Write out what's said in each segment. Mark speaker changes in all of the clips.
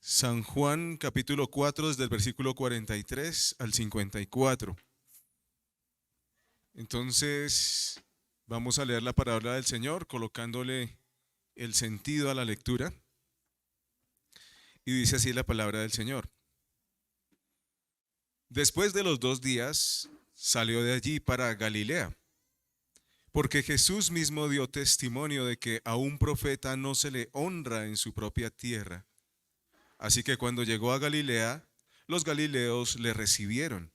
Speaker 1: San Juan capítulo 4 desde el versículo 43 al 54. Entonces vamos a leer la palabra del Señor colocándole el sentido a la lectura. Y dice así la palabra del Señor. Después de los 2 días salió de allí para Galilea, porque Jesús mismo dio testimonio de que a un profeta no se le honra en su propia tierra. Así que cuando llegó a Galilea, los galileos le recibieron,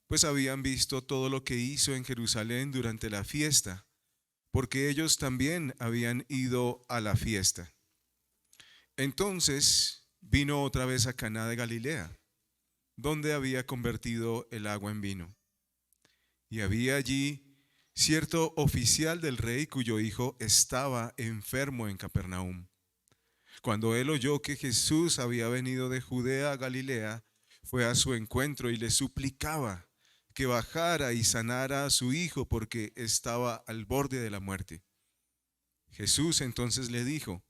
Speaker 1: pues habían visto todo lo que hizo en Jerusalén durante la fiesta, porque ellos también habían ido a la fiesta. Entonces vino otra vez a Caná de Galilea, donde había convertido el agua en vino. Y había allí cierto oficial del rey cuyo hijo estaba enfermo en Capernaum. Cuando él oyó que Jesús había venido de Judea a Galilea, fue a su encuentro y le suplicaba que bajara y sanara a su hijo porque estaba al borde de la muerte. Jesús entonces le dijo: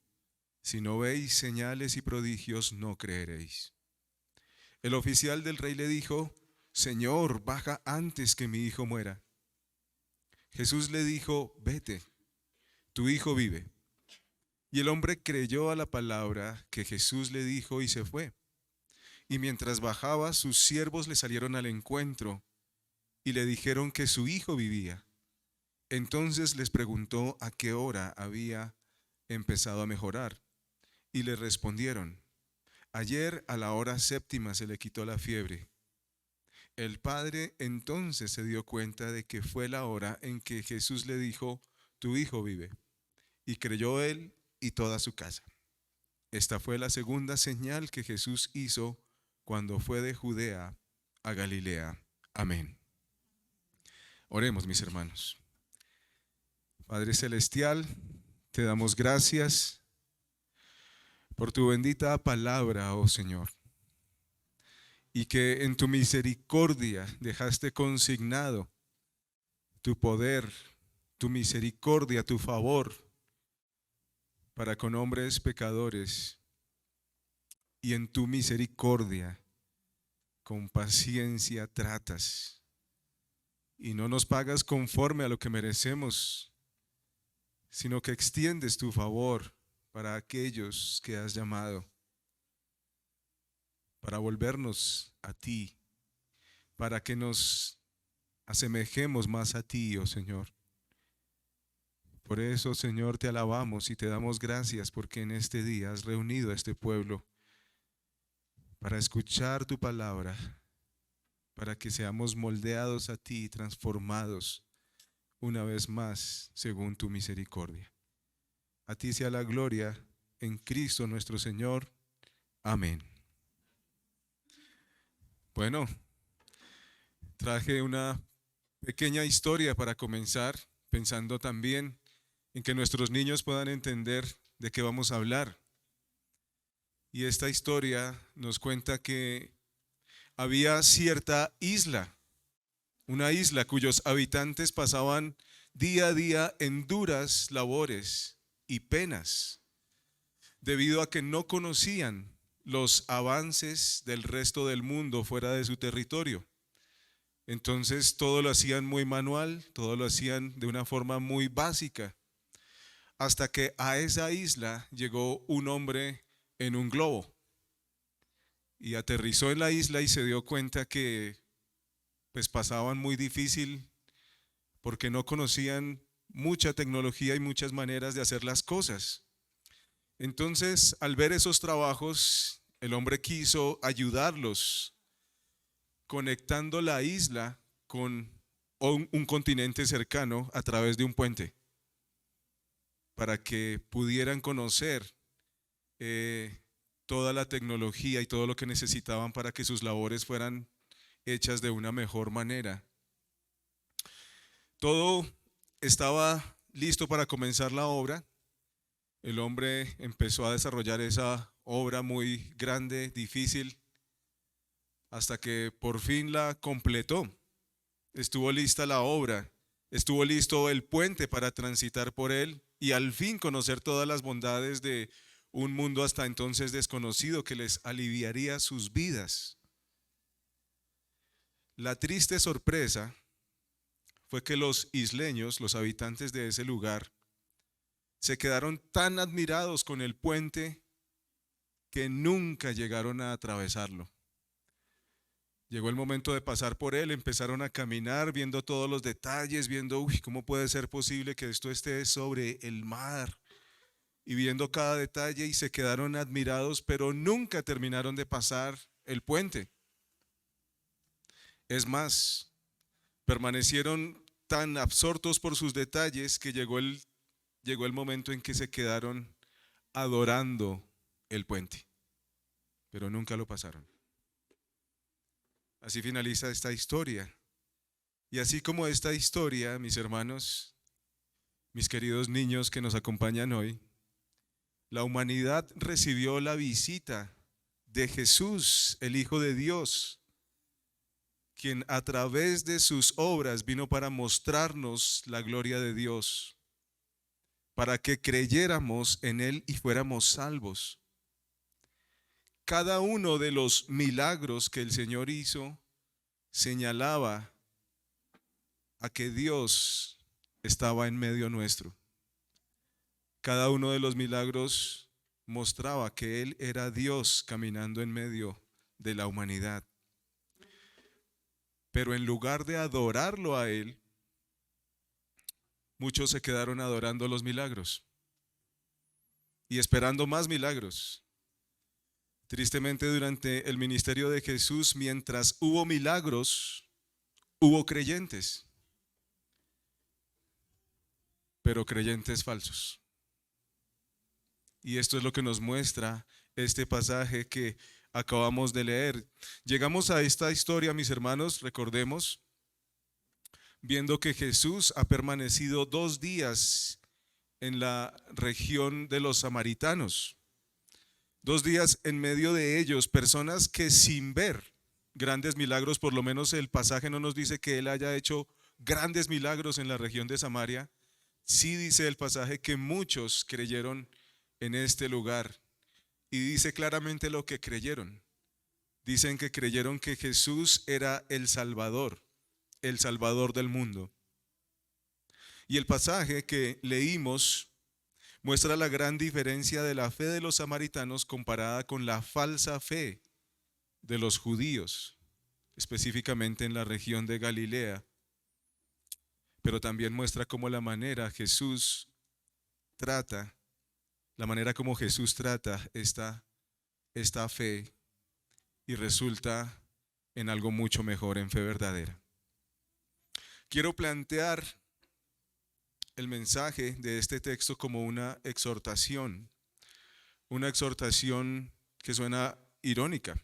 Speaker 1: si no veis señales y prodigios, no creeréis. El oficial del rey le dijo: Señor, baja antes que mi hijo muera. Jesús le dijo: vete, tu hijo vive. Y el hombre creyó a la palabra que Jesús le dijo y se fue. Y mientras bajaba, sus siervos le salieron al encuentro y le dijeron que su hijo vivía. Entonces les preguntó a qué hora había empezado a mejorar. Y le respondieron: ayer a la hora 7 se le quitó la fiebre. El padre entonces se dio cuenta de que fue la hora en que Jesús le dijo: tu hijo vive. Y creyó él y toda su casa. Esta fue la segunda señal que Jesús hizo cuando fue de Judea a Galilea. Amén. Oremos, mis hermanos. Padre Celestial, te damos gracias por tu bendita palabra, oh Señor, y que en tu misericordia dejaste consignado tu poder, tu misericordia, tu favor para con hombres pecadores, y en tu misericordia con paciencia tratas y no nos pagas conforme a lo que merecemos, sino que extiendes tu favor para aquellos que has llamado, para volvernos a ti, para que nos asemejemos más a ti, oh Señor. Por eso, Señor, te alabamos y te damos gracias porque en este día has reunido a este pueblo para escuchar tu palabra, para que seamos moldeados a ti y transformados una vez más según tu misericordia. A ti sea la gloria en Cristo nuestro Señor. Amén. Bueno, traje una pequeña historia para comenzar, pensando también en que nuestros niños puedan entender de qué vamos a hablar. Y esta historia nos cuenta que había cierta isla, una isla cuyos habitantes pasaban día a día en duras labores y penas, debido a que no conocían los avances del resto del mundo fuera de su territorio. Entonces todo lo hacían muy manual, todo lo hacían de una forma muy básica, hasta que a esa isla llegó un hombre en un globo y aterrizó en la isla y se dio cuenta que pues pasaban muy difícil porque no conocían mucha tecnología y muchas maneras de hacer las cosas. Entonces, al ver esos trabajos, el hombre quiso ayudarlos, conectando la isla con un continente cercano a través de un puente, para que pudieran conocer toda la tecnología y todo lo que necesitaban para que sus labores fueran hechas de una mejor manera. Todo estaba listo para comenzar la obra. El hombre empezó a desarrollar esa obra muy grande, difícil, hasta que por fin la completó. Estuvo lista la obra, estuvo listo el puente para transitar por él y al fin conocer todas las bondades de un mundo hasta entonces desconocido que les aliviaría sus vidas. La triste sorpresa fue que los isleños, los habitantes de ese lugar, se quedaron tan admirados con el puente que nunca llegaron a atravesarlo. Llegó el momento de pasar por él, empezaron a caminar viendo todos los detalles, viendo, ¿cómo puede ser posible que esto esté sobre el mar? Y viendo cada detalle y se quedaron admirados, pero nunca terminaron de pasar el puente. Es más, permanecieron tan absortos por sus detalles que llegó el momento en que se quedaron adorando el puente, pero nunca lo pasaron. Así finaliza esta historia. Y así como esta historia, mis hermanos, mis queridos niños que nos acompañan hoy, la humanidad recibió la visita de Jesús, el Hijo de Dios, quien a través de sus obras vino para mostrarnos la gloria de Dios, para que creyéramos en Él y fuéramos salvos. Cada uno de los milagros que el Señor hizo señalaba a que Dios estaba en medio nuestro. Cada uno de los milagros mostraba que Él era Dios caminando en medio de la humanidad. Pero en lugar de adorarlo a Él, muchos se quedaron adorando los milagros y esperando más milagros. Tristemente, durante el ministerio de Jesús, mientras hubo milagros, hubo creyentes, pero creyentes falsos. Y esto es lo que nos muestra este pasaje que acabamos de leer. Llegamos a esta historia, mis hermanos, recordemos, viendo que Jesús ha permanecido 2 días en la región de los samaritanos. 2 días en medio de ellos, personas que sin ver grandes milagros, por lo menos el pasaje no nos dice que Él haya hecho grandes milagros en la región de Samaria. Sí dice el pasaje que muchos creyeron en este lugar. Y dice claramente lo que creyeron. Dicen que creyeron que Jesús era el Salvador del mundo. Y el pasaje que leímos muestra la gran diferencia de la fe de los samaritanos comparada con la falsa fe de los judíos, específicamente en la región de Galilea. Pero también muestra cómo la manera como Jesús trata esta fe y resulta en algo mucho mejor, en fe verdadera. Quiero plantear el mensaje de este texto como una exhortación que suena irónica.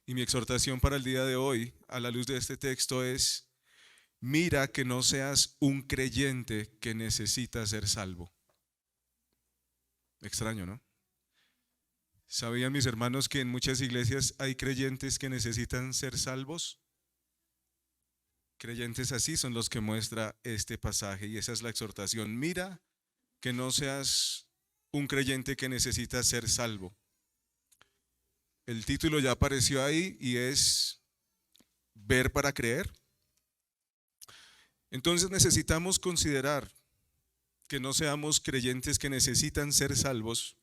Speaker 1: Y mi exhortación para el día de hoy, a la luz de este texto, es: mira que no seas un creyente que necesita ser salvo. Extraño, ¿no? ¿Sabían, mis hermanos, que en muchas iglesias hay creyentes que necesitan ser salvos? Creyentes así son los que muestra este pasaje, y esa es la exhortación. Mira que no seas un creyente que necesita ser salvo. El título ya apareció ahí y es ver para creer. Entonces necesitamos considerar que no seamos creyentes que necesitan ser salvos,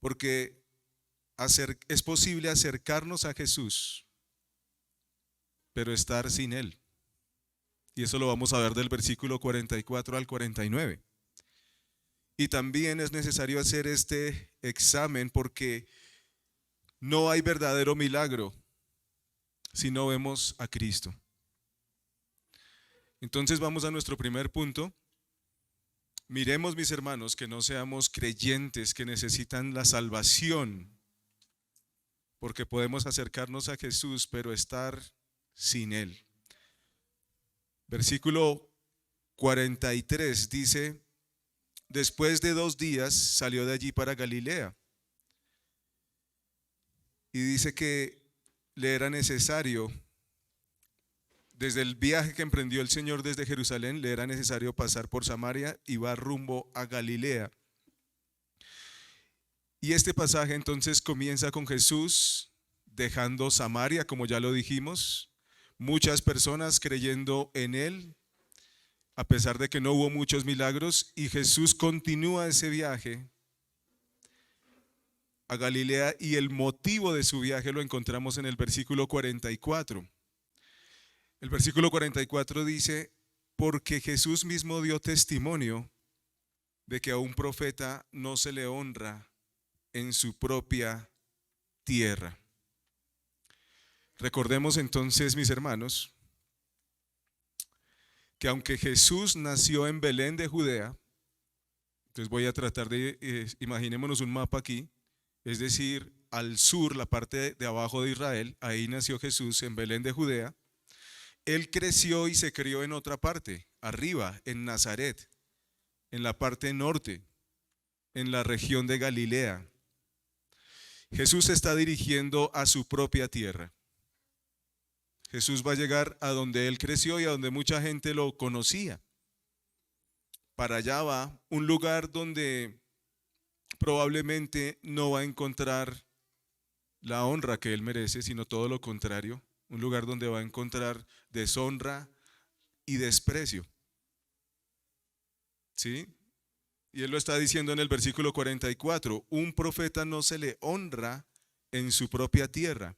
Speaker 1: porque es posible acercarnos a Jesús, pero estar sin Él. Y eso lo vamos a ver del versículo 44 al 49. Y también es necesario hacer este examen porque no hay verdadero milagro si no vemos a Cristo. Entonces vamos a nuestro primer punto. Miremos, mis hermanos, que no seamos creyentes que necesitan la salvación, porque podemos acercarnos a Jesús, pero estar sin Él. Versículo 43 dice: después de 2 días salió de allí para Galilea. Y dice que le era necesario, desde el viaje que emprendió el Señor desde Jerusalén, le era necesario pasar por Samaria y va rumbo a Galilea. Y este pasaje entonces comienza con Jesús dejando Samaria, como ya lo dijimos, muchas personas creyendo en él, a pesar de que no hubo muchos milagros, y Jesús continúa ese viaje a Galilea y el motivo de su viaje lo encontramos en el versículo 44. El versículo 44 dice, porque Jesús mismo dio testimonio de que a un profeta no se le honra en su propia tierra. Recordemos entonces, mis hermanos, que aunque Jesús nació en Belén de Judea, entonces voy a tratar de, imaginémonos un mapa aquí, es decir, al sur, la parte de abajo de Israel, ahí nació Jesús en Belén de Judea. Él creció y se crió en otra parte, arriba, en Nazaret, en la parte norte, en la región de Galilea. Jesús se está dirigiendo a su propia tierra. Jesús va a llegar a donde él creció y a donde mucha gente lo conocía. Para allá va, un lugar donde probablemente no va a encontrar la honra que él merece, sino todo lo contrario, un lugar donde va a encontrar deshonra y desprecio. ¿Sí? Y él lo está diciendo en el versículo 44, un profeta no se le honra en su propia tierra.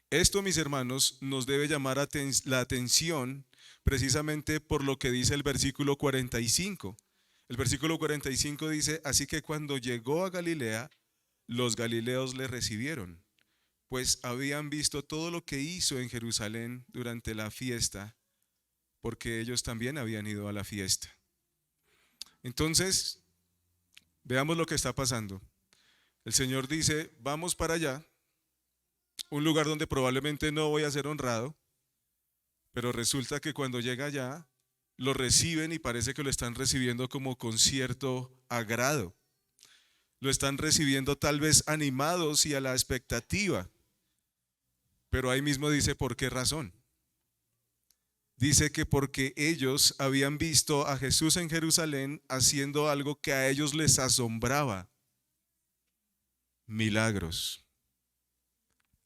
Speaker 1: Esto, mis hermanos, nos debe llamar la atención precisamente por lo que dice el versículo 45. El versículo 45 dice, así que cuando llegó a Galilea, los galileos le recibieron, pues habían visto todo lo que hizo en Jerusalén durante la fiesta, porque ellos también habían ido a la fiesta. Entonces, veamos lo que está pasando. El Señor dice, vamos para allá, un lugar donde probablemente no voy a ser honrado, pero resulta que cuando llega allá, lo reciben y parece que lo están recibiendo como con cierto agrado. Lo están recibiendo tal vez animados y a la expectativa, pero ahí mismo dice por qué razón. Dice que porque ellos habían visto a Jesús en Jerusalén haciendo algo que a ellos les asombraba, milagros.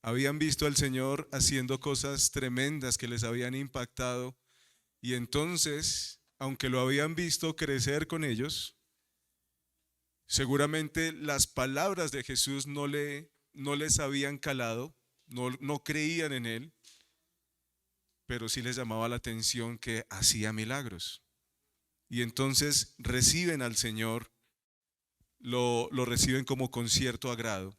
Speaker 1: Habían visto al Señor haciendo cosas tremendas que les habían impactado y entonces, aunque lo habían visto crecer con ellos, seguramente las palabras de Jesús no les habían calado, no creían en él, pero sí les llamaba la atención que hacía milagros. Y entonces reciben al Señor, lo reciben como con cierto agrado.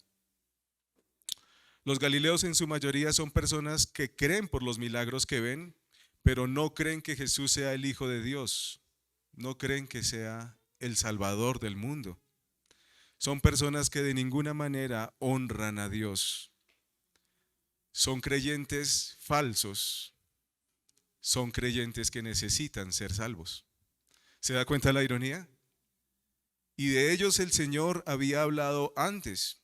Speaker 1: Los galileos en su mayoría son personas que creen por los milagros que ven, pero no creen que Jesús sea el Hijo de Dios, no creen que sea el Salvador del mundo. Son personas que de ninguna manera honran a Dios. Son creyentes falsos, son creyentes que necesitan ser salvos. ¿Se da cuenta la ironía? Y de ellos el Señor había hablado antes.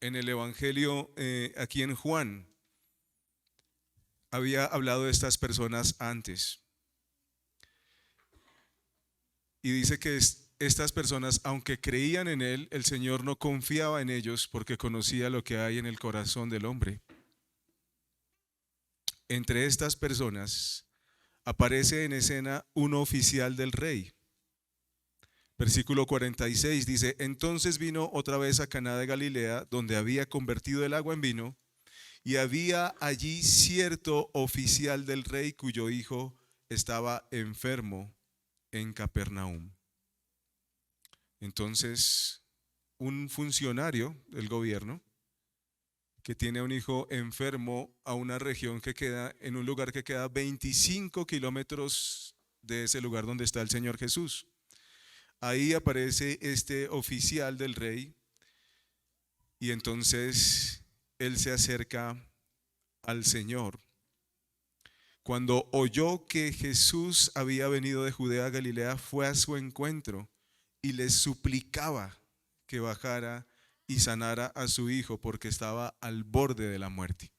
Speaker 1: En el Evangelio, aquí en Juan, había hablado de estas personas antes. Y dice que estas personas, aunque creían en Él, el Señor no confiaba en ellos porque conocía lo que hay en el corazón del hombre. Entre estas personas aparece en escena un oficial del rey. Versículo 46 dice, entonces vino otra vez a Caná de Galilea, donde había convertido el agua en vino, y había allí cierto oficial del rey cuyo hijo estaba enfermo en Capernaum. Entonces, un funcionario del gobierno que tiene a un hijo enfermo a una región que queda, en un lugar que queda 25 kilómetros de ese lugar donde está el Señor Jesús. Ahí aparece este oficial del rey y entonces él se acerca al Señor. Cuando oyó que Jesús había venido de Judea a Galilea, fue a su encuentro y le suplicaba que bajara y sanara a su hijo porque estaba al borde de la muerte.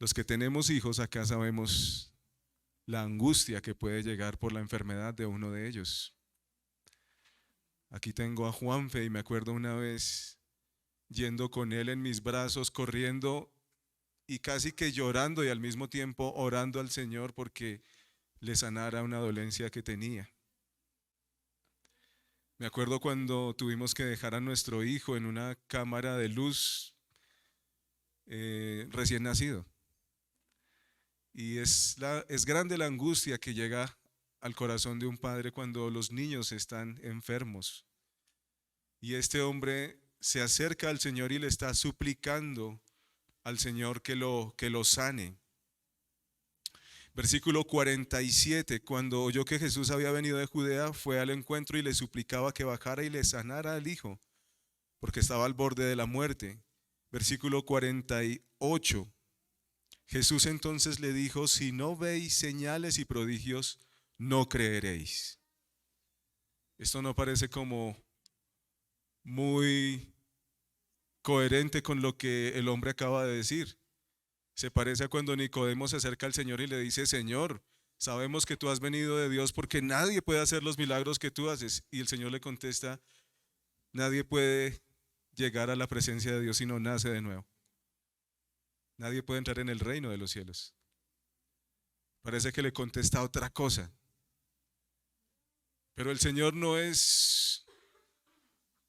Speaker 1: Los que tenemos hijos acá sabemos la angustia que puede llegar por la enfermedad de uno de ellos. Aquí tengo a Juanfe y me acuerdo una vez yendo con él en mis brazos, corriendo y casi que llorando y al mismo tiempo orando al Señor porque le sanara una dolencia que tenía. Me acuerdo cuando tuvimos que dejar a nuestro hijo en una cámara de luz recién nacido. Y es grande la angustia que llega al corazón de un padre cuando los niños están enfermos. Y este hombre se acerca al Señor y le está suplicando al Señor que lo sane. Versículo 47, cuando oyó que Jesús había venido de Judea, fue al encuentro y le suplicaba que bajara y le sanara al hijo, porque estaba al borde de la muerte. Versículo 48, Jesús entonces le dijo, si no veis señales y prodigios, no creeréis. Esto no parece como muy coherente con lo que el hombre acaba de decir. Se parece a cuando Nicodemo se acerca al Señor y le dice, Señor, sabemos que tú has venido de Dios porque nadie puede hacer los milagros que tú haces. Y el Señor le contesta, nadie puede llegar a la presencia de Dios si no nace de nuevo. Nadie puede entrar en el reino de los cielos. Parece que le contesta otra cosa. Pero el Señor no es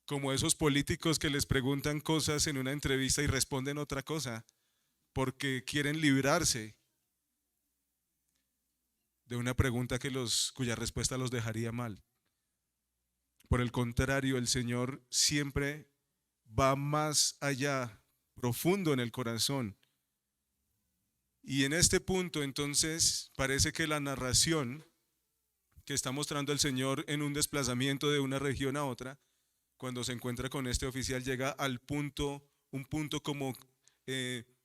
Speaker 1: como esos políticos que les preguntan cosas en una entrevista y responden otra cosa porque quieren librarse de una pregunta cuya respuesta los dejaría mal. Por el contrario, el Señor siempre va más allá, profundo en el corazón. Y en este punto, entonces, parece que la narración que está mostrando el Señor en un desplazamiento de una región a otra, cuando se encuentra con este oficial, llega al punto, un punto como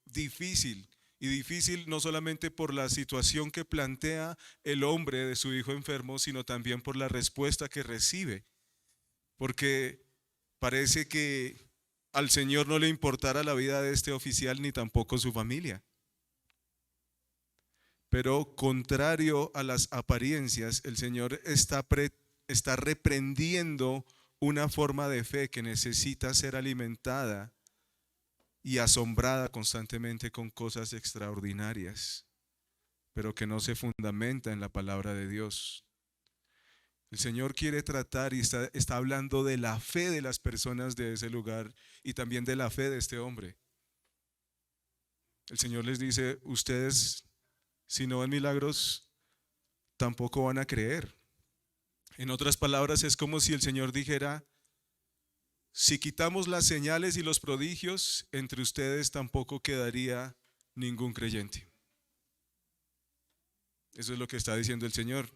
Speaker 1: difícil. Y difícil no solamente por la situación que plantea el hombre de su hijo enfermo, sino también por la respuesta que recibe. Porque parece que al Señor no le importara la vida de este oficial ni tampoco su familia. Pero contrario a las apariencias, el Señor está reprendiendo una forma de fe que necesita ser alimentada y asombrada constantemente con cosas extraordinarias, pero que no se fundamenta en la palabra de Dios. El Señor quiere tratar y está hablando de la fe de las personas de ese lugar y también de la fe de este hombre. El Señor les dice, ustedes si no ven milagros, tampoco van a creer. En otras palabras, es como si el Señor dijera, si quitamos las señales y los prodigios, entre ustedes tampoco quedaría ningún creyente. Eso es lo que está diciendo el Señor.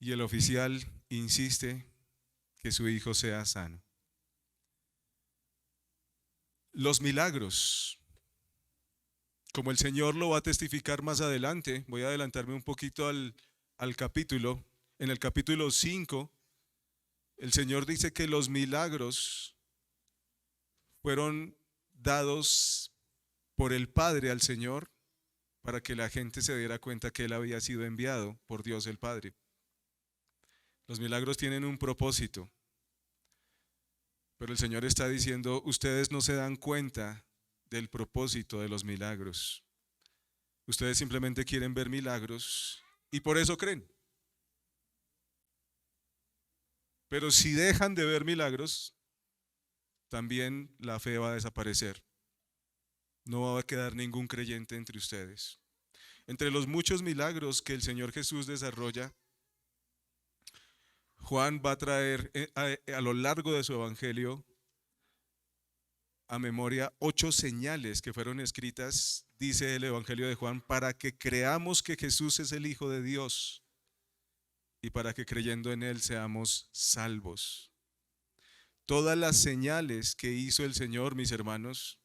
Speaker 1: Y el oficial insiste que su hijo sea sano. Los milagros, como el Señor lo va a testificar más adelante, voy a adelantarme un poquito al capítulo. En el capítulo 5, el Señor dice que los milagros fueron dados por el Padre al Señor para que la gente se diera cuenta que Él había sido enviado por Dios el Padre. Los milagros tienen un propósito, pero el Señor está diciendo, ustedes no se dan cuenta del propósito de los milagros. Ustedes simplemente quieren ver milagros y por eso creen. Pero si dejan de ver milagros, también la fe va a desaparecer. No va a quedar ningún creyente entre ustedes. Entre los muchos milagros que el Señor Jesús desarrolla, Juan va a traer a lo largo de su evangelio a memoria 8 señales que fueron escritas, dice el evangelio de Juan, para que creamos que Jesús es el Hijo de Dios y para que creyendo en Él seamos salvos. Todas las señales que hizo el Señor, mis hermanos,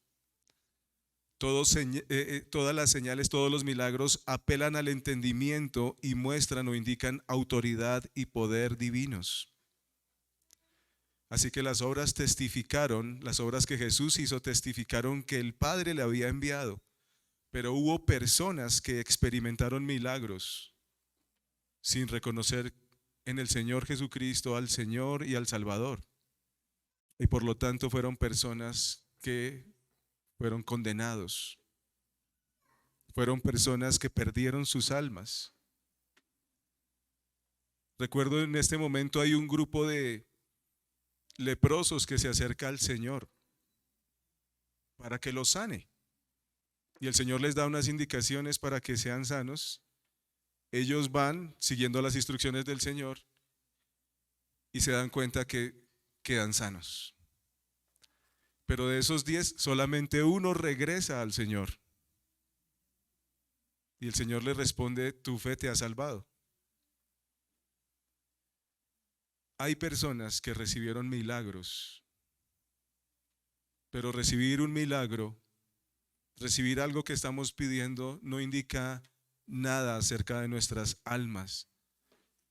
Speaker 1: todas las señales, todos los milagros apelan al entendimiento y muestran o indican autoridad y poder divinos. Así que las obras testificaron, las obras que Jesús hizo testificaron que el Padre le había enviado, pero hubo personas que experimentaron milagros sin reconocer en el Señor Jesucristo al Señor y al Salvador. Y por lo tanto fueron personas que fueron condenados. Fueron personas que perdieron sus almas. Recuerdo en este momento hay un grupo de leprosos que se acerca al Señor para que los sane. Y el Señor les da unas indicaciones para que sean sanos. Ellos van siguiendo las instrucciones del Señor y se dan cuenta que quedan sanos. Pero de esos 10, solamente uno regresa al Señor. Y el Señor le responde, tu fe te ha salvado. Hay personas que recibieron milagros, pero recibir un milagro, recibir algo que estamos pidiendo, no indica nada acerca de nuestras almas.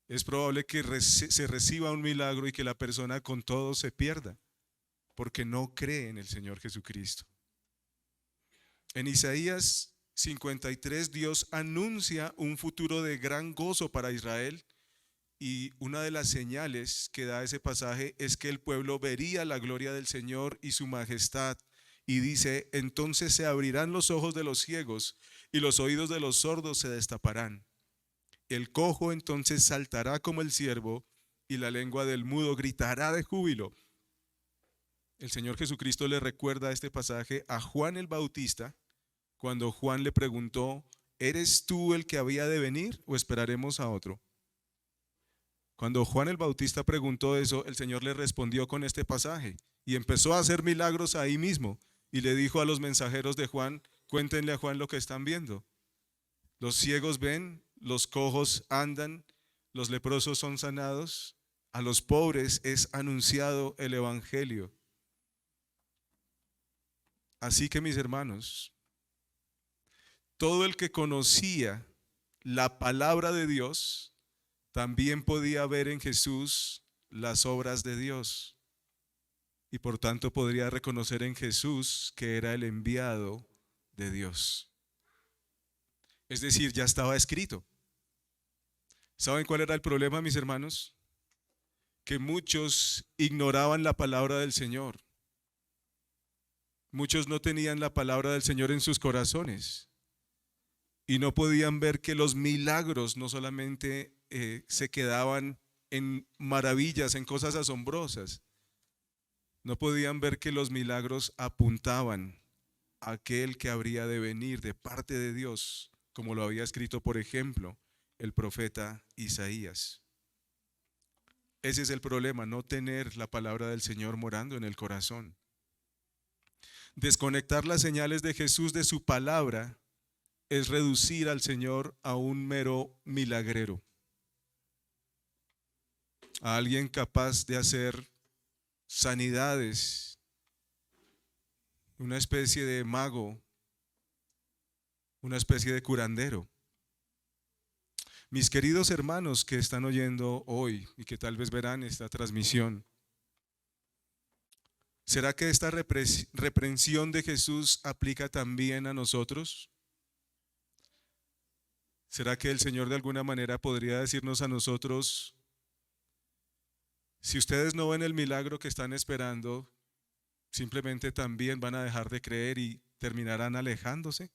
Speaker 1: Es probable que se reciba un milagro y que la persona con todo se pierda, porque no cree en el Señor Jesucristo. En Isaías 53, Dios anuncia un futuro de gran gozo para Israel, y una de las señales que da ese pasaje es que el pueblo vería la gloria del Señor y su majestad. Y dice, entonces se abrirán los ojos de los ciegos y los oídos de los sordos se destaparán. El cojo entonces saltará como el ciervo y la lengua del mudo gritará de júbilo. El Señor Jesucristo le recuerda este pasaje a Juan el Bautista cuando Juan le preguntó, ¿eres tú el que había de venir o esperaremos a otro? Cuando Juan el Bautista preguntó eso, el Señor le respondió con este pasaje y empezó a hacer milagros ahí mismo y le dijo a los mensajeros de Juan, cuéntenle a Juan lo que están viendo. Los ciegos ven, los cojos andan, los leprosos son sanados, a los pobres es anunciado el evangelio. Así que mis hermanos, todo el que conocía la palabra de Dios también podía ver en Jesús las obras de Dios y por tanto podría reconocer en Jesús que era el enviado de Dios. Es decir, ya estaba escrito. ¿Saben cuál era el problema, mis hermanos? Que muchos ignoraban la palabra del Señor. Muchos no tenían la palabra del Señor en sus corazones y no podían ver que los milagros no solamente se quedaban en maravillas, en cosas asombrosas. No podían ver que los milagros apuntaban a aquel que habría de venir de parte de Dios, como lo había escrito, por ejemplo, el profeta Isaías. Ese es el problema, no tener la palabra del Señor morando en el corazón. Desconectar las señales de Jesús de su palabra es reducir al Señor a un mero milagrero, a alguien capaz de hacer sanidades, una especie de mago, una especie de curandero. Mis queridos hermanos que están oyendo hoy y que tal vez verán esta transmisión, ¿será que esta reprensión de Jesús aplica también a nosotros? ¿Será que el Señor de alguna manera podría decirnos a nosotros, si ustedes no ven el milagro que están esperando, simplemente también van a dejar de creer y terminarán alejándose?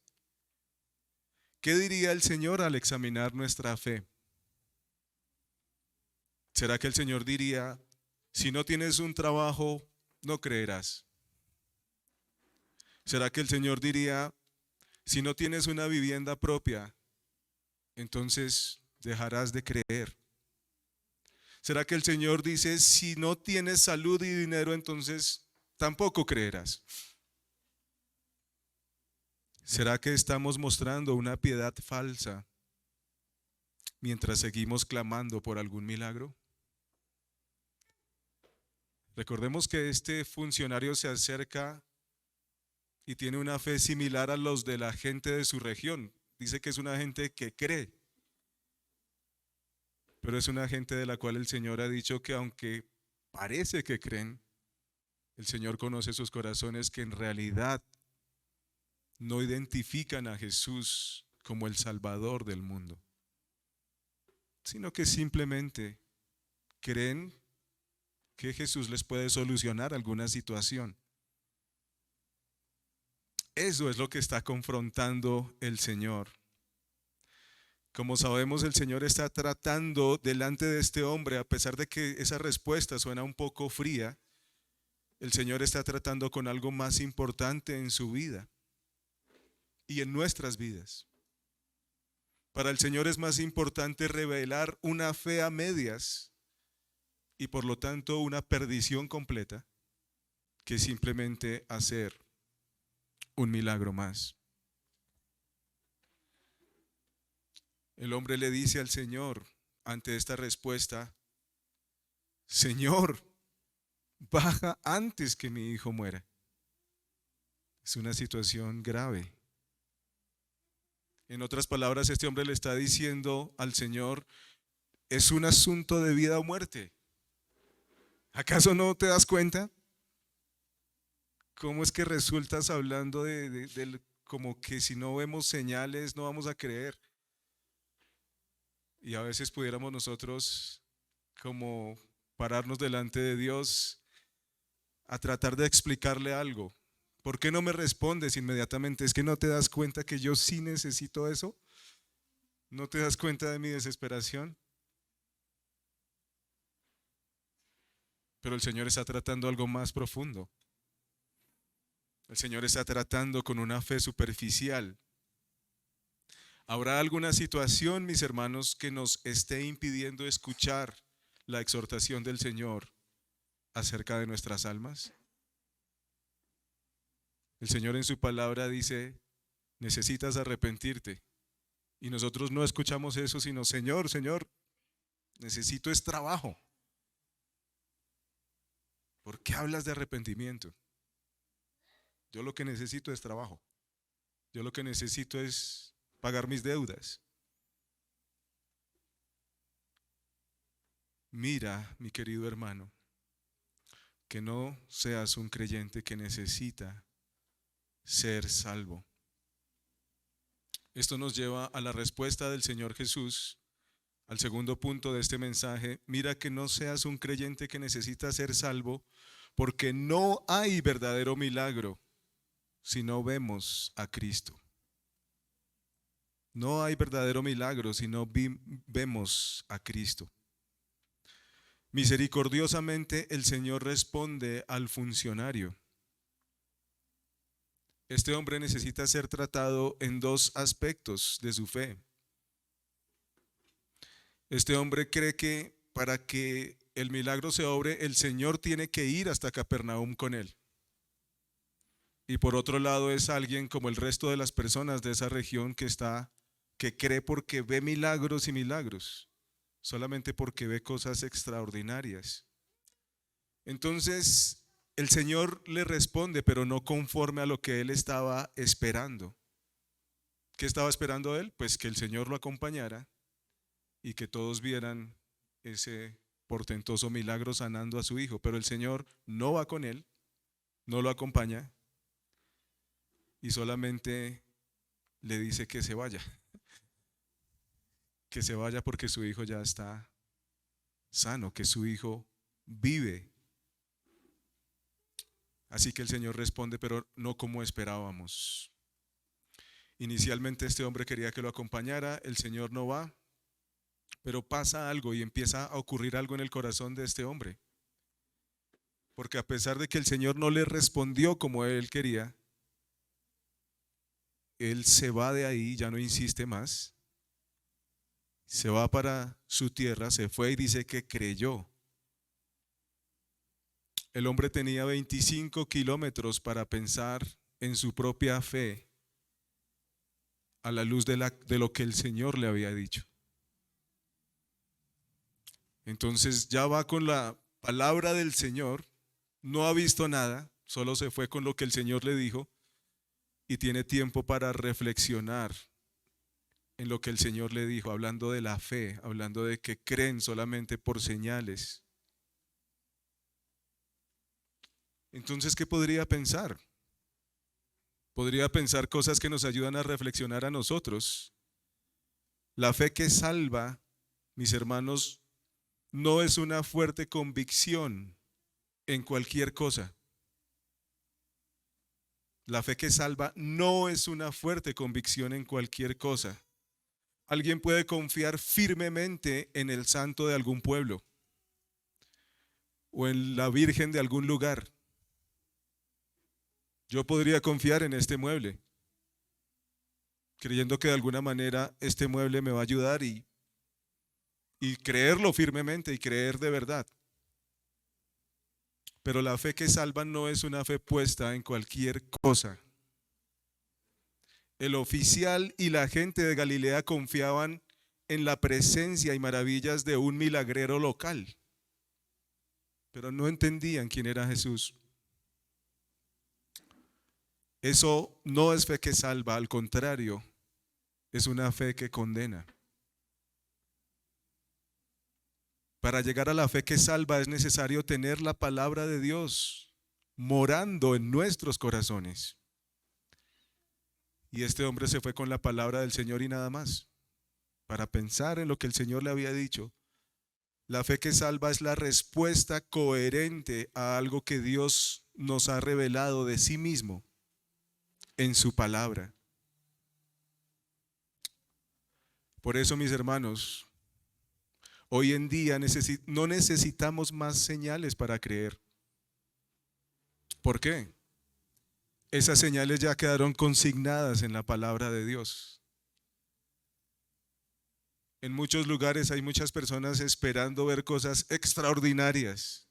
Speaker 1: ¿Qué diría el Señor al examinar nuestra fe? ¿Será que el Señor diría, si no tienes un trabajo, no creerás? ¿Será que el Señor diría, si no tienes una vivienda propia, entonces dejarás de creer? ¿Será que el Señor dice, si no tienes salud y dinero, entonces tampoco creerás? ¿Será que estamos mostrando una piedad falsa mientras seguimos clamando por algún milagro? Recordemos que este funcionario se acerca y tiene una fe similar a los de la gente de su región. Dice que es una gente que cree, pero es una gente de la cual el Señor ha dicho que aunque parece que creen, el Señor conoce sus corazones, que en realidad no identifican a Jesús como el Salvador del mundo, sino que simplemente creen que Jesús les puede solucionar alguna situación. Eso es lo que está confrontando el Señor. Como sabemos, el Señor está tratando delante de este hombre, a pesar de que esa respuesta suena un poco fría, el Señor está tratando con algo más importante en su vida y en nuestras vidas. Para el Señor es más importante revelar una fe a medias y por lo tanto una perdición completa que simplemente hacer un milagro más. El hombre le dice al Señor ante esta respuesta: Señor, baja antes que mi hijo muera. Es una situación grave. En otras palabras, este hombre le está diciendo al Señor: es un asunto de vida o muerte. ¿Acaso no te das cuenta? ¿Cómo es que resultas hablando como que si no vemos señales no vamos a creer? Y a veces pudiéramos nosotros como pararnos delante de Dios a tratar de explicarle algo. ¿Por qué no me respondes inmediatamente? ¿Es que no te das cuenta que yo sí necesito eso? ¿No te das cuenta de mi desesperación? Pero el Señor está tratando algo más profundo. El Señor está tratando con una fe superficial. ¿Habrá alguna situación, mis hermanos, que nos esté impidiendo escuchar la exhortación del Señor acerca de nuestras almas? El Señor en su palabra dice: necesitas arrepentirte. Y nosotros no escuchamos eso, sino: Señor, Señor, necesito es trabajo. ¿Por qué hablas de arrepentimiento? Yo lo que necesito es trabajo. Yo lo que necesito es pagar mis deudas. Mira, mi querido hermano, que no seas un creyente que necesita ser salvo. Esto nos lleva a la respuesta del Señor Jesús, al segundo punto de este mensaje: mira que no seas un creyente que necesita ser salvo, porque no hay verdadero milagro si no vemos a Cristo. No hay verdadero milagro si no vemos a Cristo. Misericordiosamente el Señor responde al funcionario. Este hombre necesita ser tratado en dos aspectos de su fe. Este hombre cree que para que el milagro se obre, el Señor tiene que ir hasta Capernaum con él. Y por otro lado es alguien como el resto de las personas de esa región que cree porque ve milagros y milagros, solamente porque ve cosas extraordinarias. Entonces el Señor le responde, pero no conforme a lo que él estaba esperando. ¿Qué estaba esperando él? Pues que el Señor lo acompañara y que todos vieran ese portentoso milagro sanando a su hijo. Pero el Señor no va con él, no lo acompaña y solamente le dice que se vaya. Que se vaya porque su hijo ya está sano, que su hijo vive. Así que el Señor responde, pero no como esperábamos. Inicialmente este hombre quería que lo acompañara, el Señor no va, pero pasa algo y empieza a ocurrir algo en el corazón de este hombre. Porque a pesar de que el Señor no le respondió como él quería, él se va de ahí, ya no insiste más, se va para su tierra, se fue y dice que creyó. El hombre tenía 25 kilómetros para pensar en su propia fe a la luz de lo que el Señor le había dicho. Entonces ya va con la palabra del Señor, no ha visto nada, solo se fue con lo que el Señor le dijo y tiene tiempo para reflexionar en lo que el Señor le dijo, hablando de la fe, hablando de que creen solamente por señales. Entonces, ¿qué podría pensar? Podría pensar cosas que nos ayudan a reflexionar a nosotros. La fe que salva, mis hermanos, no es una fuerte convicción en cualquier cosa. La fe que salva no es una fuerte convicción en cualquier cosa. Alguien puede confiar firmemente en el santo de algún pueblo o en la virgen de algún lugar. Yo podría confiar en este mueble, creyendo que de alguna manera este mueble me va a ayudar y creerlo firmemente y creer de verdad. Pero la fe que salva no es una fe puesta en cualquier cosa. El oficial y la gente de Galilea confiaban en la presencia y maravillas de un milagrero local, pero no entendían quién era Jesús. Eso no es fe que salva, al contrario, es una fe que condena. Para llegar a la fe que salva es necesario tener la palabra de Dios morando en nuestros corazones. Y este hombre se fue con la palabra del Señor y nada más, para pensar en lo que el Señor le había dicho. La fe que salva es la respuesta coherente a algo que Dios nos ha revelado de sí mismo en su palabra. Por eso, mis hermanos, hoy en día no necesitamos más señales para creer. ¿Por qué? Esas señales ya quedaron consignadas en la palabra de Dios. En muchos lugares hay muchas personas esperando ver cosas extraordinarias.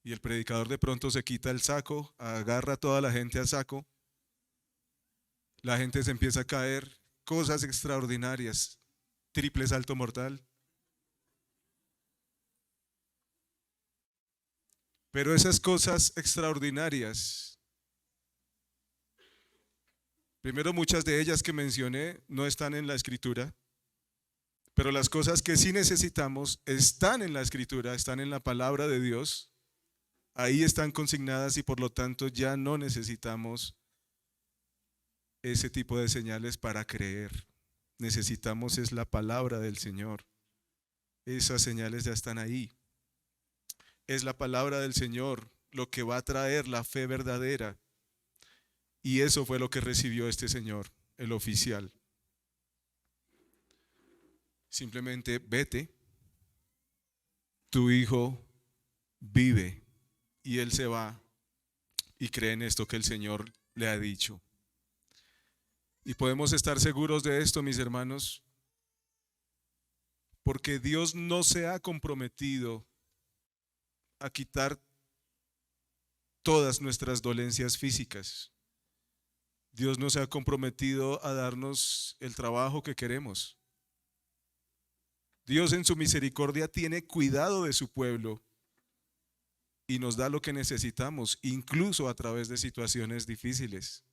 Speaker 1: Y el predicador de pronto se quita el saco, agarra a toda la gente a saco. La gente se empieza a caer, cosas extraordinarias, triple salto mortal. Pero esas cosas extraordinarias, primero muchas de ellas que mencioné no están en la Escritura, pero las cosas que sí necesitamos están en la Escritura, están en la palabra de Dios. Ahí están consignadas y por lo tanto ya no necesitamos ese tipo de señales para creer. Necesitamos es la palabra del Señor. Esas señales ya están ahí. Es la palabra del Señor lo que va a traer la fe verdadera. Y eso fue lo que recibió este señor, el oficial. Simplemente vete, tu hijo vive. Y él se va y cree en esto que el Señor le ha dicho. Y podemos estar seguros de esto, mis hermanos, porque Dios no se ha comprometido a quitar todas nuestras dolencias físicas. Dios no se ha comprometido a darnos el trabajo que queremos. Dios en su misericordia tiene cuidado de su pueblo y nos da lo que necesitamos, incluso a través de situaciones difíciles.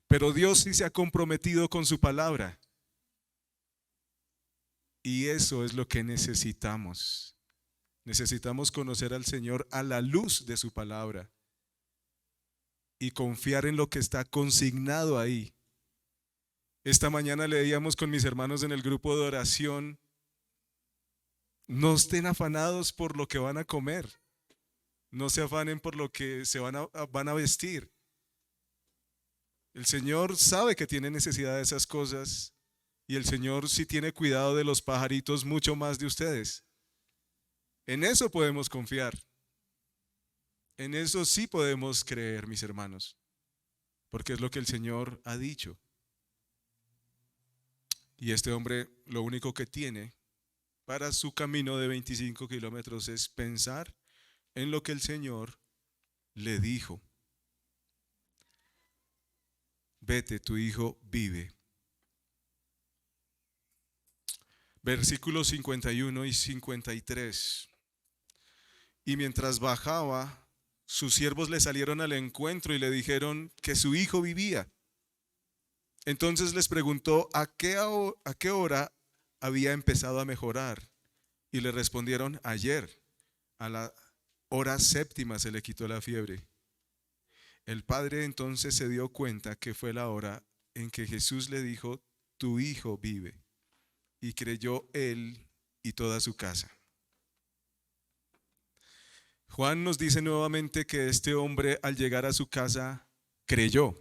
Speaker 1: Pero Dios sí se ha comprometido con su palabra. Y eso es lo que necesitamos. Necesitamos conocer al Señor a la luz de su palabra y confiar en lo que está consignado ahí. Esta mañana leíamos con mis hermanos en el grupo de oración: no estén afanados por lo que van a comer, no se afanen por lo que van a vestir. El Señor sabe que tiene necesidad de esas cosas y el Señor sí tiene cuidado de los pajaritos mucho más de ustedes. En eso podemos confiar. En eso sí podemos creer, mis hermanos, porque es lo que el Señor ha dicho. Y este hombre lo único que tiene para su camino de 25 kilómetros es pensar en lo que el Señor le dijo. Vete, tu hijo vive. Versículos 51 y 53. Y mientras bajaba, sus siervos le salieron al encuentro y le dijeron que su hijo vivía. Entonces les preguntó a qué hora había empezado a mejorar. Y le respondieron: ayer, a la hora séptima se le quitó la fiebre. El padre entonces se dio cuenta que fue la hora en que Jesús le dijo: tu hijo vive. y creyó él y toda su casa. Juan nos dice nuevamente que este hombre al llegar a su casa creyó.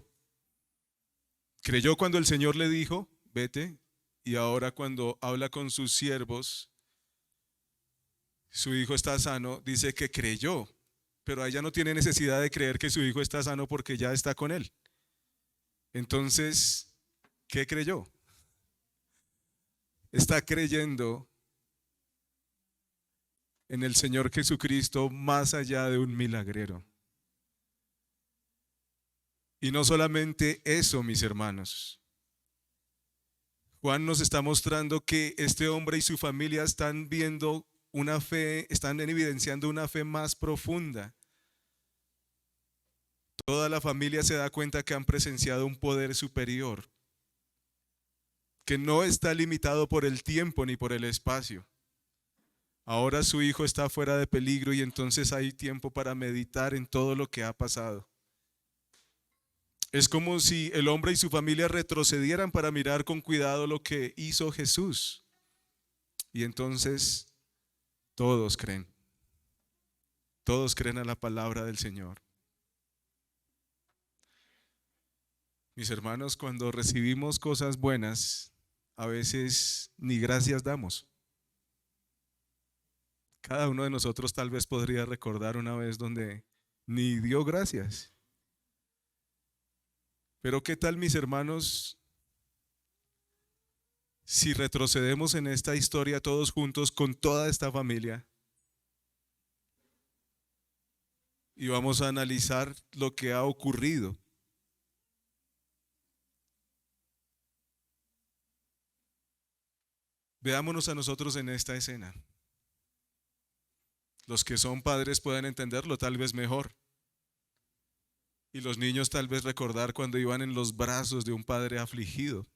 Speaker 1: Creyó cuando el Señor le dijo, vete, y ahora cuando habla con sus siervos, su hijo está sano, dice que creyó, pero ella no tiene necesidad de creer que su hijo está sano porque ya está con él. Entonces, ¿qué creyó? Está creyendo en el Señor Jesucristo más allá de un milagrero. Y no solamente eso, mis hermanos. Juan nos está mostrando que este hombre y su familia están viendo una fe, están evidenciando una fe más profunda. Toda la familia se da cuenta que han presenciado un poder superior, que no está limitado por el tiempo ni por el espacio. Ahora su hijo está fuera de peligro y entonces hay tiempo para meditar en todo lo que ha pasado. Es como si el hombre y su familia retrocedieran para mirar con cuidado lo que hizo Jesús. Y entonces todos creen. Todos creen a la palabra del Señor. Mis hermanos, cuando recibimos cosas buenas, a veces ni gracias damos. Cada uno de nosotros tal vez podría recordar una vez donde ni dio gracias. Pero ¿qué tal, mis hermanos, si retrocedemos en esta historia todos juntos con toda esta familia y vamos a analizar lo que ha ocurrido? Veámonos a nosotros en esta escena. Los que son padres pueden entenderlo tal vez mejor. Y los niños tal vez recordar cuando iban en los brazos de un padre afligido.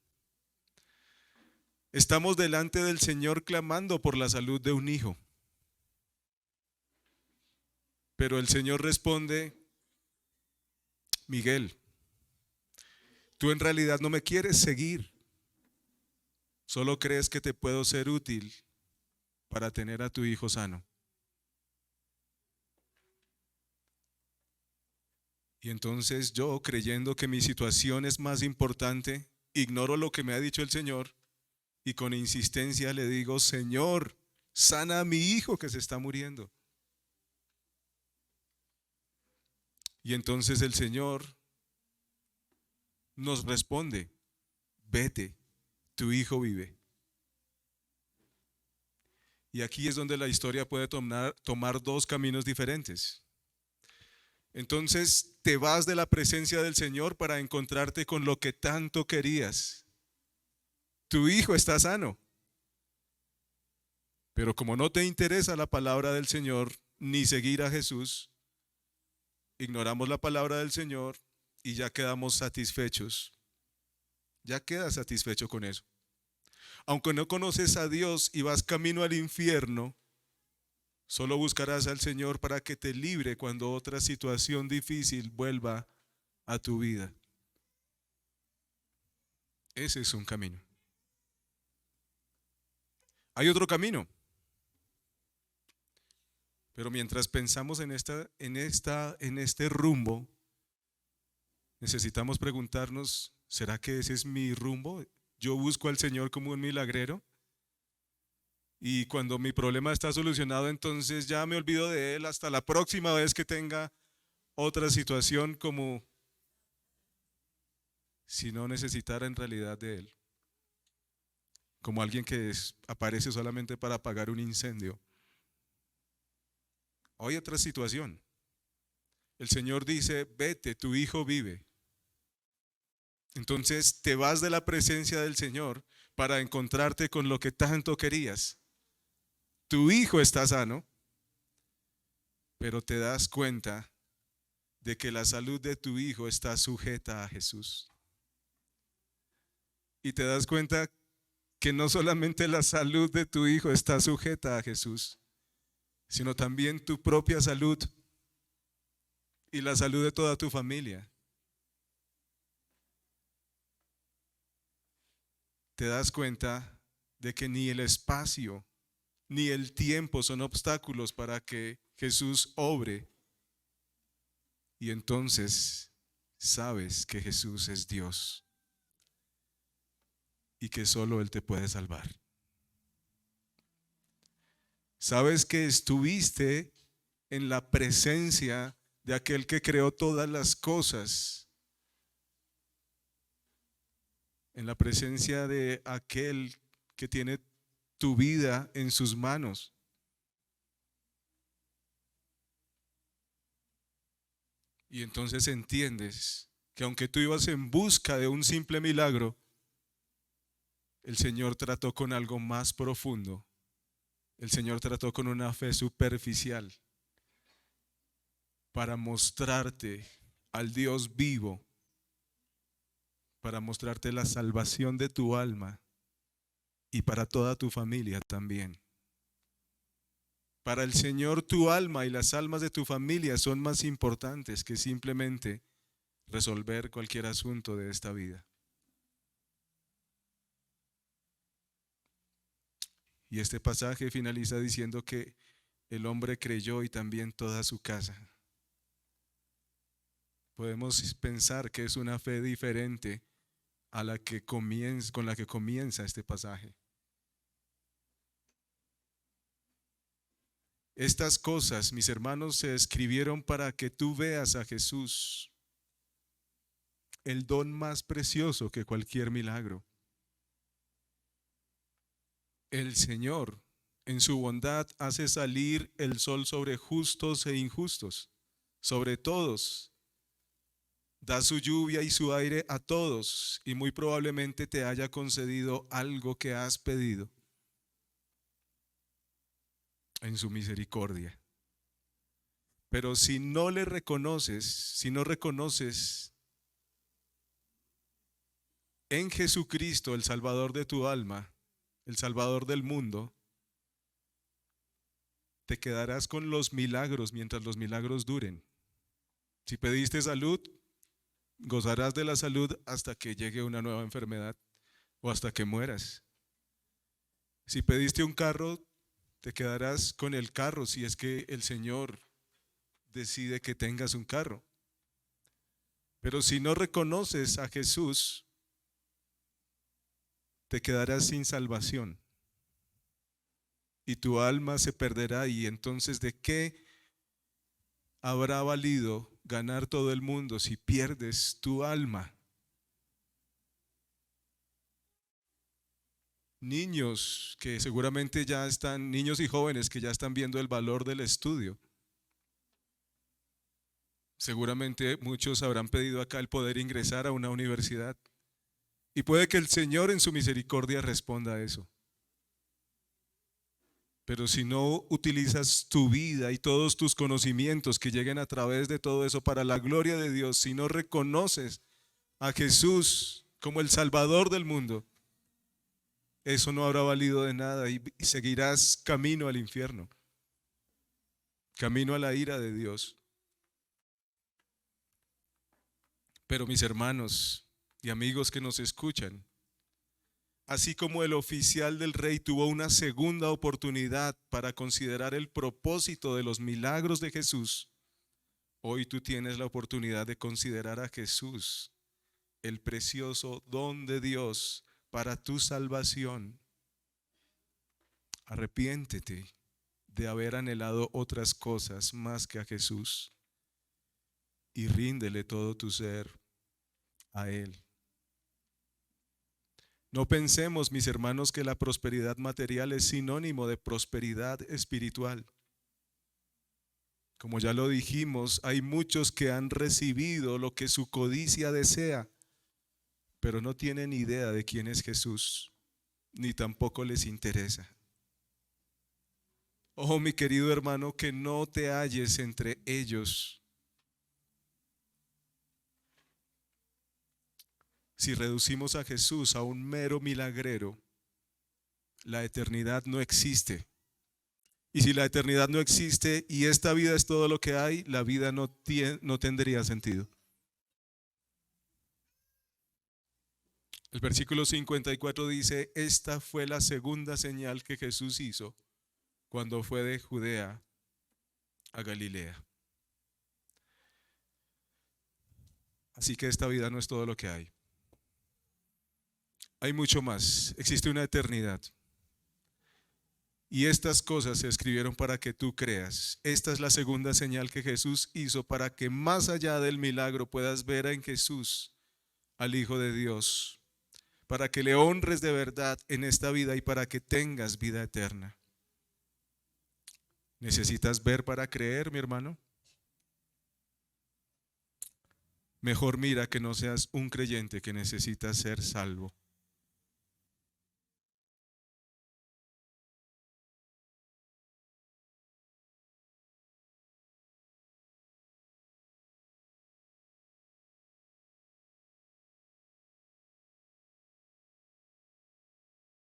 Speaker 1: Estamos delante del Señor clamando por la salud de un hijo. Pero el Señor responde, Miguel, tú en realidad no me quieres seguir. Solo crees que te puedo ser útil para tener a tu hijo sano. Y entonces yo, creyendo que mi situación es más importante, ignoro lo que me ha dicho el Señor y con insistencia le digo, Señor, sana a mi hijo que se está muriendo. Y entonces el Señor nos responde, vete, tu hijo vive. Y aquí es donde la historia puede tomar dos caminos diferentes. Entonces te vas de la presencia del Señor para encontrarte con lo que tanto querías. Tu hijo está sano. Pero como no te interesa la palabra del Señor ni seguir a Jesús, ignoramos la palabra del Señor y ya quedamos satisfechos. Ya quedas satisfecho con eso. Aunque no conoces a Dios y vas camino al infierno, solo buscarás al Señor para que te libre cuando otra situación difícil vuelva a tu vida. Ese es un camino. Hay otro camino. Pero mientras pensamos en este rumbo, necesitamos preguntarnos, ¿será que ese es mi rumbo? Yo busco al Señor como un milagrero y cuando mi problema está solucionado, entonces ya me olvido de Él hasta la próxima vez que tenga otra situación, como si no necesitara en realidad de Él. Como alguien que aparece solamente para apagar un incendio. Hay otra situación. El Señor dice, vete, tu hijo vive. Entonces te vas de la presencia del Señor para encontrarte con lo que tanto querías. Tu hijo está sano, pero te das cuenta de que la salud de tu hijo está sujeta a Jesús. Y te das cuenta que no solamente la salud de tu hijo está sujeta a Jesús, sino también tu propia salud y la salud de toda tu familia. Te das cuenta de que ni el espacio ni el tiempo son obstáculos para que Jesús obre. Y entonces sabes que Jesús es Dios y que solo Él te puede salvar. Sabes que estuviste en la presencia de aquel que creó todas las cosas, en la presencia de aquel que tiene tu vida en sus manos. Y entonces entiendes que aunque tú ibas en busca de un simple milagro, el Señor trató con algo más profundo. El Señor trató con una fe superficial para mostrarte al Dios vivo, para mostrarte la salvación de tu alma y para toda tu familia también. Para el Señor tu alma y las almas de tu familia son más importantes que simplemente resolver cualquier asunto de esta vida. Y este pasaje finaliza diciendo que el hombre creyó y también toda su casa. Podemos pensar que es una fe diferente a la que con la que comienza este pasaje. Estas cosas, mis hermanos, se escribieron para que tú veas a Jesús, el don más precioso que cualquier milagro. El Señor, en su bondad, hace salir el sol sobre justos e injustos, sobre todos. Da su lluvia y su aire a todos, y muy probablemente te haya concedido algo que has pedido en su misericordia. Pero si no le reconoces, si no reconoces en Jesucristo, el Salvador de tu alma, el Salvador del mundo, te quedarás con los milagros mientras los milagros duren. Si pediste salud, gozarás de la salud hasta que llegue una nueva enfermedad o hasta que mueras. Si pediste un carro, te quedarás con el carro si es que el Señor decide que tengas un carro. Pero si no reconoces a Jesús, te quedarás sin salvación y tu alma se perderá. Y entonces, ¿de qué habrá valido ganar todo el mundo si pierdes tu alma? Niños que seguramente ya están, niños y jóvenes que ya están viendo el valor del estudio. Seguramente muchos habrán pedido acá el poder ingresar a una universidad. Y puede que el Señor en su misericordia responda a eso. Pero si no utilizas tu vida y todos tus conocimientos que lleguen a través de todo eso para la gloria de Dios, si no reconoces a Jesús como el Salvador del mundo, eso no habrá valido de nada y seguirás camino al infierno, camino a la ira de Dios. Pero mis hermanos y amigos que nos escuchan, así como el oficial del rey tuvo una segunda oportunidad para considerar el propósito de los milagros de Jesús, hoy tú tienes la oportunidad de considerar a Jesús, el precioso don de Dios para tu salvación. Arrepiéntete de haber anhelado otras cosas más que a Jesús y ríndele todo tu ser a Él. No pensemos, mis hermanos, que la prosperidad material es sinónimo de prosperidad espiritual. Como ya lo dijimos, hay muchos que han recibido lo que su codicia desea, pero no tienen idea de quién es Jesús, ni tampoco les interesa. Oh, mi querido hermano, que no te halles entre ellos. Si reducimos a Jesús a un mero milagrero, la eternidad no existe. Y si la eternidad no existe y esta vida es todo lo que hay, la vida no tendría sentido. El versículo 54 dice, esta fue la segunda señal que Jesús hizo cuando fue de Judea a Galilea. Así que esta vida no es todo lo que hay. Hay mucho más. Existe una eternidad. Y estas cosas se escribieron para que tú creas. Esta es la segunda señal que Jesús hizo para que más allá del milagro puedas ver en Jesús al Hijo de Dios, para que le honres de verdad en esta vida y para que tengas vida eterna. ¿Necesitas ver para creer, mi hermano? Mejor mira que no seas un creyente que necesita ser salvo.